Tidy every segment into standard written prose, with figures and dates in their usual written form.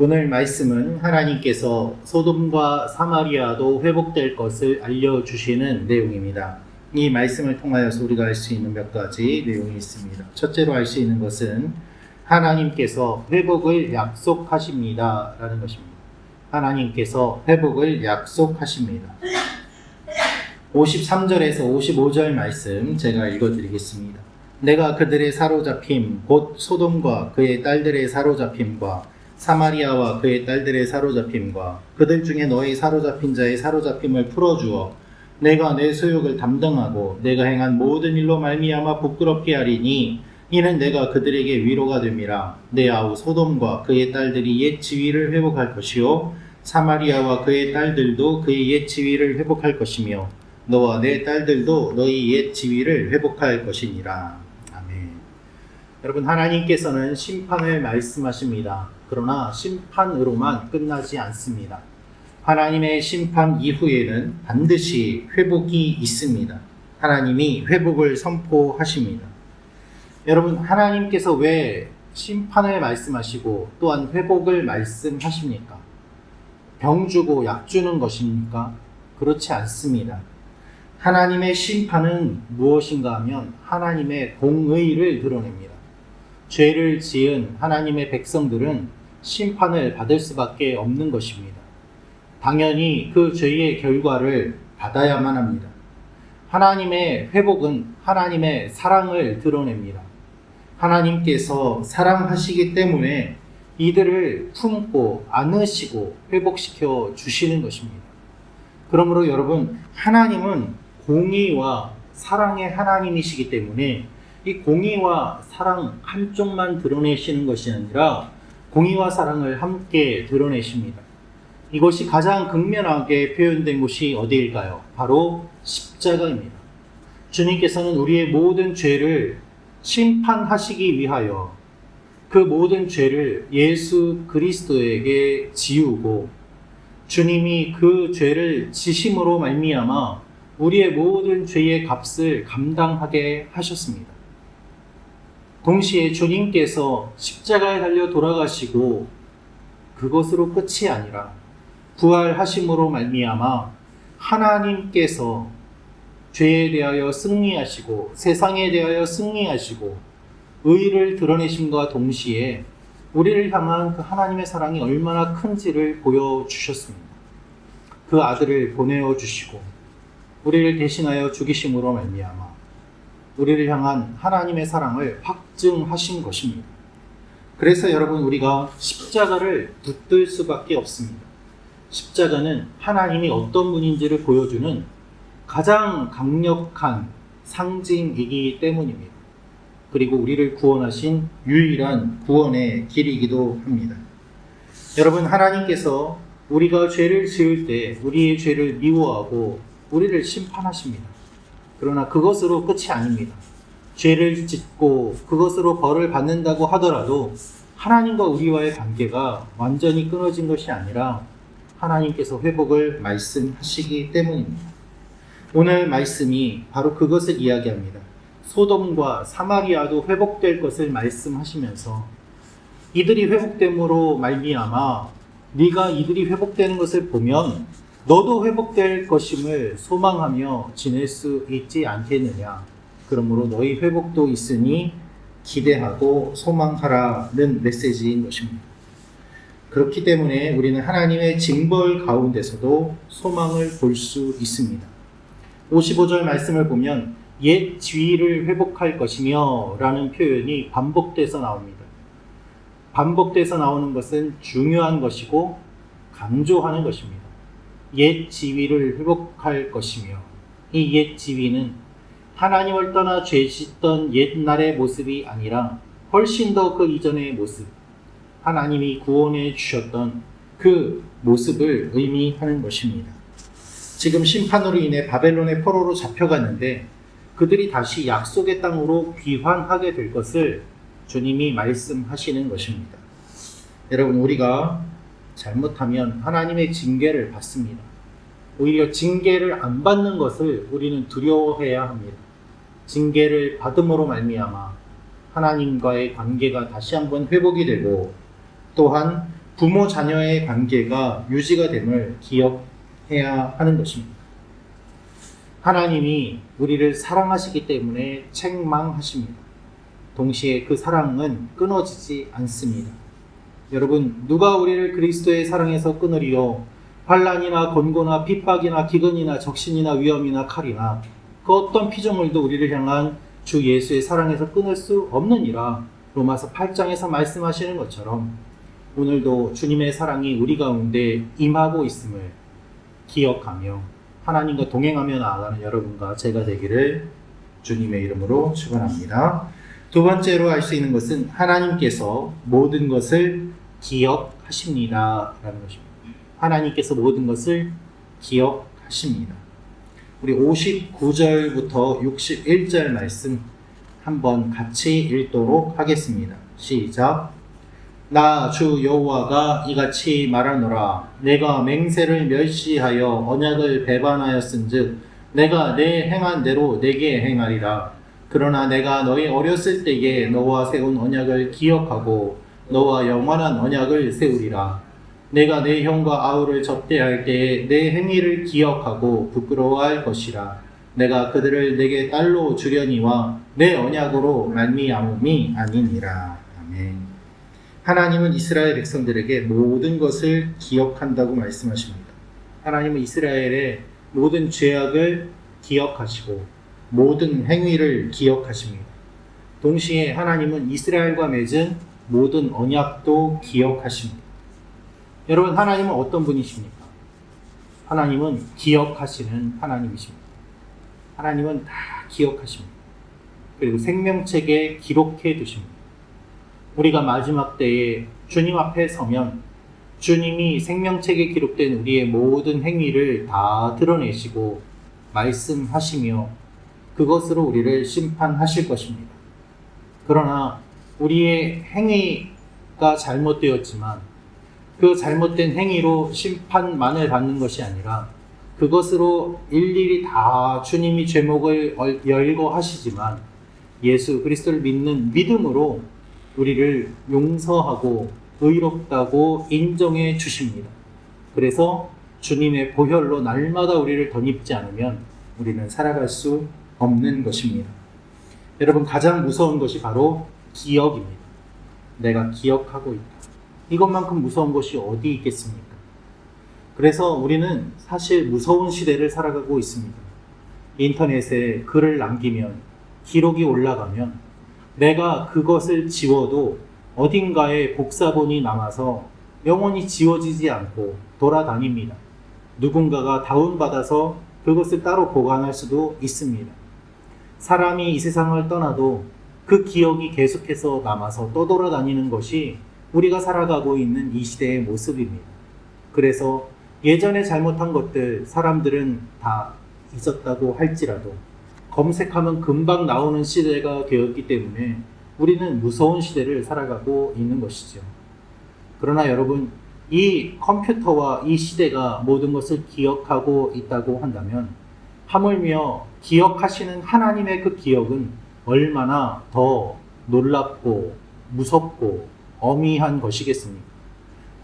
오늘 말씀은 하나님께서 소돔과 사마리아도 회복될 것을 알려주시는 내용입니다. 이 말씀을 통하여서 우리가 알 수 있는 몇 가지 내용이 있습니다. 첫째로 알 수 있는 것은 하나님께서 회복을 약속하십니다 라는 것입니다. 하나님께서 회복을 약속하십니다. 53절에서 55절 말씀 제가 읽어드리겠습니다. 내가 그들의 사로잡힘 곧 소돔과 그의 딸들의 사로잡힘과 사마리아와 그의 딸들의 사로잡힘과 그들 중에 너희 사로잡힌 자의 사로잡힘을 풀어주어 내가 내 소욕을 담당하고 내가 행한 모든 일로 말미암아 부끄럽게 하리니 이는 내가 그들에게 위로가 됨이라. 내 아우 소돔과 그의 딸들이 옛 지위를 회복할 것이요 사마리아와 그의 딸들도 그의 옛 지위를 회복할 것이며 너와 내 딸들도 너희 옛 지위를 회복할 것이니라. 아멘. 여러분, 하나님께서는 심판을 말씀하십니다. 그러나 심판으로만 끝나지 않습니다. 하나님의 심판 이후에는 반드시 회복이 있습니다. 하나님이 회복을 선포하십니다. 여러분, 하나님께서 왜 심판을 말씀하시고 또한 회복을 말씀하십니까? 병 주고 약 주는 것입니까? 그렇지 않습니다. 하나님의 심판은 무엇인가 하면 하나님의 공의를 드러냅니다. 죄를 지은 하나님의 백성들은 심판을 받을 수밖에 없는 것입니다. 당연히 그 죄의 결과를 받아야만 합니다. 하나님의 회복은 하나님의 사랑을 드러냅니다. 하나님께서 사랑하시기 때문에 이들을 품고 안으시고 회복시켜 주시는 것입니다. 그러므로 여러분, 하나님은 공의와 사랑의 하나님이시기 때문에 이 공의와 사랑 한쪽만 드러내시는 것이 아니라 공의와 사랑을 함께 드러내십니다. 이것이 가장 극명하게 표현된 곳이 어디일까요? 바로 십자가입니다. 주님께서는 우리의 모든 죄를 심판하시기 위하여 그 모든 죄를 예수 그리스도에게 지우고 주님이 그 죄를 지심으로 말미암아 우리의 모든 죄의 값을 감당하게 하셨습니다. 동시에 주님께서 십자가에 달려 돌아가시고 그것으로 끝이 아니라 부활하심으로 말미암아 하나님께서 죄에 대하여 승리하시고 세상에 대하여 승리하시고 의를 드러내심과 동시에 우리를 향한 그 하나님의 사랑이 얼마나 큰지를 보여주셨습니다. 그 아들을 보내어 주시고 우리를 대신하여 죽이심으로 말미암아 우리를 향한 하나님의 사랑을 확증하신 것입니다. 그래서 여러분, 우리가 십자가를 붙들 수밖에 없습니다. 십자가는 하나님이 어떤 분인지를 보여주는 가장 강력한 상징이기 때문입니다. 그리고 우리를 구원하신 유일한 구원의 길이기도 합니다. 여러분, 하나님께서 우리가 죄를 지을 때 우리의 죄를 미워하고 우리를 심판하십니다. 그러나 그것으로 끝이 아닙니다. 죄를 짓고 그것으로 벌을 받는다고 하더라도 하나님과 우리와의 관계가 완전히 끊어진 것이 아니라 하나님께서 회복을 말씀하시기 때문입니다. 오늘 말씀이 바로 그것을 이야기합니다. 소돔과 사마리아도 회복될 것을 말씀하시면서 이들이 회복됨으로 말미암아 네가 이들이 회복되는 것을 보면 너도 회복될 것임을 소망하며 지낼 수 있지 않겠느냐. 그러므로 너희 회복도 있으니 기대하고 소망하라는 메시지인 것입니다. 그렇기 때문에 우리는 하나님의 징벌 가운데서도 소망을 볼 수 있습니다. 55절 말씀을 보면 옛 지위를 회복할 것이며 라는 표현이 반복돼서 나옵니다. 반복돼서 나오는 것은 중요한 것이고 강조하는 것입니다. 옛 지위를 회복할 것이며 이 옛 지위는 하나님을 떠나 죄 짓던 옛날의 모습이 아니라 훨씬 더 그 이전의 모습, 하나님이 구원해 주셨던 그 모습을 의미하는 것입니다. 지금 심판으로 인해 바벨론의 포로로 잡혀갔는데 그들이 다시 약속의 땅으로 귀환하게 될 것을 주님이 말씀하시는 것입니다. 여러분, 우리가 잘못하면 하나님의 징계를 받습니다. 오히려 징계를 안 받는 것을 우리는 두려워해야 합니다. 징계를 받음으로 말미암아 하나님과의 관계가 다시 한번 회복이 되고 또한 부모 자녀의 관계가 유지가 됨을 기억해야 하는 것입니다. 하나님이 우리를 사랑하시기 때문에 책망하십니다. 동시에 그 사랑은 끊어지지 않습니다. 여러분, 누가 우리를 그리스도의 사랑에서 끊으리요? 환난이나 곤고나 핍박이나 기근이나 적신이나 위험이나 칼이나 그 어떤 피조물도 우리를 향한 주 예수의 사랑에서 끊을 수 없느니라. 로마서 8장에서 말씀하시는 것처럼 오늘도 주님의 사랑이 우리 가운데 임하고 있음을 기억하며 하나님과 동행하며 나아가는 여러분과 제가 되기를 주님의 이름으로 축원합니다. 두 번째로 알 수 있는 것은 하나님께서 모든 것을 기억하십니다 라는 것입니다. 하나님께서 모든 것을 기억하십니다. 우리 59절부터 61절 말씀 한번 같이 읽도록 하겠습니다. 시작. 나 주 여호와가 이같이 말하노라. 내가 맹세를 멸시하여 언약을 배반하였은즉 내가 내 행한 대로 내게 행하리라. 그러나 내가 너희 어렸을 때에 너와 세운 언약을 기억하고 너와 영원한 언약을 세우리라. 내가 내 형과 아우를 접대할 때에 내 행위를 기억하고 부끄러워할 것이라. 내가 그들을 내게 딸로 주려니와 내 언약으로 말미암음이 아니니라. 아멘. 하나님은 이스라엘 백성들에게 모든 것을 기억한다고 말씀하십니다. 하나님은 이스라엘의 모든 죄악을 기억하시고 모든 행위를 기억하십니다. 동시에 하나님은 이스라엘과 맺은 모든 언약도 기억하십니다. 여러분, 하나님은 어떤 분이십니까? 하나님은 기억하시는 하나님이십니다. 하나님은 다 기억하십니다. 그리고 생명책에 기록해 두십니다. 우리가 마지막 때에 주님 앞에 서면 주님이 생명책에 기록된 우리의 모든 행위를 다 드러내시고 말씀하시며 그것으로 우리를 심판하실 것입니다. 그러나 우리의 행위가 잘못되었지만 그 잘못된 행위로 심판만을 받는 것이 아니라 그것으로 일일이 다 주님이 죄목을 열고 하시지만 예수 그리스도를 믿는 믿음으로 우리를 용서하고 의롭다고 인정해 주십니다. 그래서 주님의 보혈로 날마다 우리를 덧입지 않으면 우리는 살아갈 수 없는 것입니다. 여러분, 가장 무서운 것이 바로 기억입니다. 내가 기억하고 있다. 이것만큼 무서운 것이 어디 있겠습니까? 그래서 우리는 사실 무서운 시대를 살아가고 있습니다. 인터넷에 글을 남기면, 기록이 올라가면 내가 그것을 지워도 어딘가에 복사본이 남아서 영원히 지워지지 않고 돌아다닙니다. 누군가가 다운받아서 그것을 따로 보관할 수도 있습니다. 사람이 이 세상을 떠나도 그 기억이 계속해서 남아서 떠돌아다니는 것이 우리가 살아가고 있는 이 시대의 모습입니다. 그래서 예전에 잘못한 것들 사람들은 다 잊었다고 할지라도 검색하면 금방 나오는 시대가 되었기 때문에 우리는 무서운 시대를 살아가고 있는 것이죠. 그러나 여러분, 이 컴퓨터와 이 시대가 모든 것을 기억하고 있다고 한다면 하물며 기억하시는 하나님의 그 기억은 얼마나 더 놀랍고 무섭고 어미한 것이겠습니까?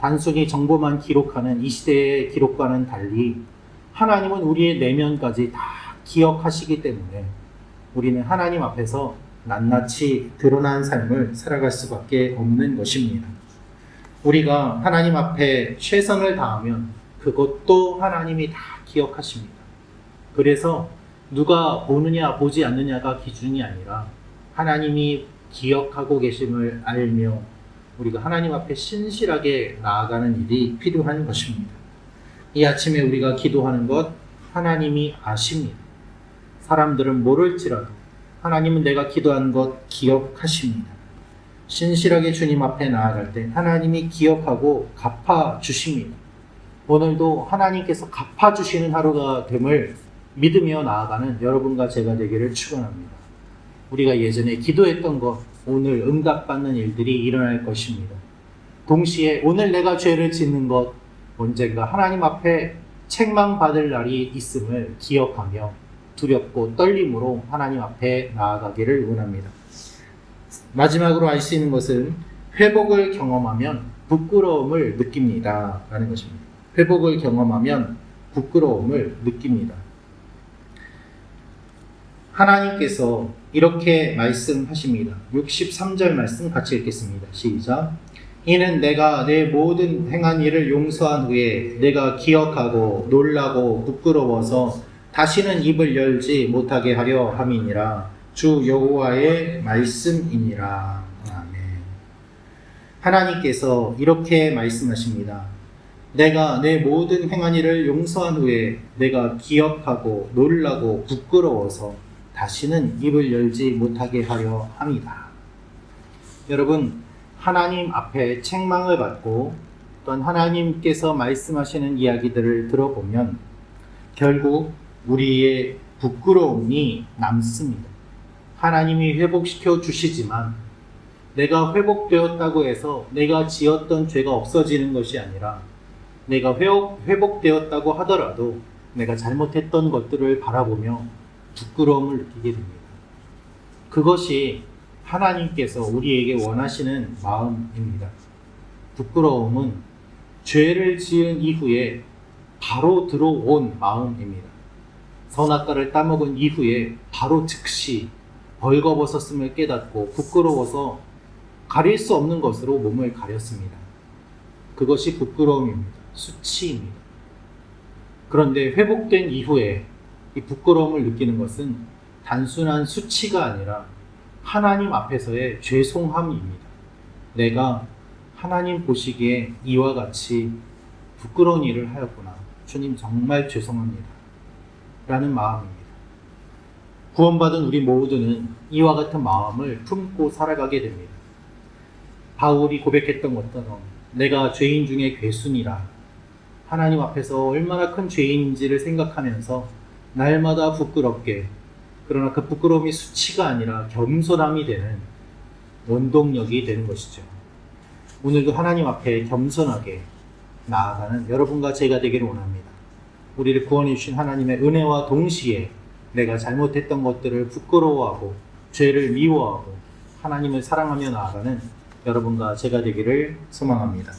단순히 정보만 기록하는 이 시대의 기록과는 달리 하나님은 우리의 내면까지 다 기억하시기 때문에 우리는 하나님 앞에서 낱낱이 드러난 삶을 살아갈 수밖에 없는 것입니다. 우리가 하나님 앞에 최선을 다하면 그것도 하나님이 다 기억하십니다. 그래서 누가 보느냐 보지 않느냐가 기준이 아니라 하나님이 기억하고 계심을 알며 우리가 하나님 앞에 신실하게 나아가는 일이 필요한 것입니다. 이 아침에 우리가 기도하는 것 하나님이 아십니다. 사람들은 모를지라도 하나님은 내가 기도한 것 기억하십니다. 신실하게 주님 앞에 나아갈 때 하나님이 기억하고 갚아주십니다. 오늘도 하나님께서 갚아주시는 하루가 됨을 믿으며 나아가는 여러분과 제가 되기를 축원합니다. 우리가 예전에 기도했던 것 오늘 응답받는 일들이 일어날 것입니다. 동시에 오늘 내가 죄를 짓는 것 언젠가 하나님 앞에 책망받을 날이 있음을 기억하며 두렵고 떨림으로 하나님 앞에 나아가기를 원합니다. 마지막으로 알 수 있는 것은 회복을 경험하면 부끄러움을 느낍니다. 라는 것입니다. 회복을 경험하면 부끄러움을 느낍니다. 하나님께서 이렇게 말씀하십니다. 63절 말씀 같이 읽겠습니다. 시작. 이는 내가 내 모든 행한 일을 용서한 후에 내가 기억하고 놀라고 부끄러워서 다시는 입을 열지 못하게 하려 함이니라. 주 여호와의 말씀이니라. 아멘. 하나님께서 이렇게 말씀하십니다. 내가 내 모든 행한 일을 용서한 후에 내가 기억하고 놀라고 부끄러워서 다시는 입을 열지 못하게 하려 함이다. 여러분, 하나님 앞에 책망을 받고 또한 하나님께서 말씀하시는 이야기들을 들어보면 결국 우리의 부끄러움이 남습니다. 하나님이 회복시켜 주시지만 내가 회복되었다고 해서 내가 지었던 죄가 없어지는 것이 아니라 내가 회복되었다고 하더라도 내가 잘못했던 것들을 바라보며 부끄러움을 느끼게 됩니다. 그것이 하나님께서 우리에게 원하시는 마음입니다. 부끄러움은 죄를 지은 이후에 바로 들어온 마음입니다. 선악과를 따먹은 이후에 바로 즉시 벌거벗었음을 깨닫고 부끄러워서 가릴 수 없는 것으로 몸을 가렸습니다. 그것이 부끄러움입니다. 수치입니다. 그런데 회복된 이후에 이 부끄러움을 느끼는 것은 단순한 수치가 아니라 하나님 앞에서의 죄송함입니다. 내가 하나님 보시기에 이와 같이 부끄러운 일을 하였구나. 주님 정말 죄송합니다. 라는 마음입니다. 구원받은 우리 모두는 이와 같은 마음을 품고 살아가게 됩니다. 바울이 고백했던 것처럼 내가 죄인 중에 괴순이라 하나님 앞에서 얼마나 큰 죄인인지를 생각하면서 날마다 부끄럽게, 그러나 그 부끄러움이 수치가 아니라 겸손함이 되는 원동력이 되는 것이죠. 오늘도 하나님 앞에 겸손하게 나아가는 여러분과 제가 되기를 원합니다. 우리를 구원해 주신 하나님의 은혜와 동시에 내가 잘못했던 것들을 부끄러워하고 죄를 미워하고 하나님을 사랑하며 나아가는 여러분과 제가 되기를 소망합니다.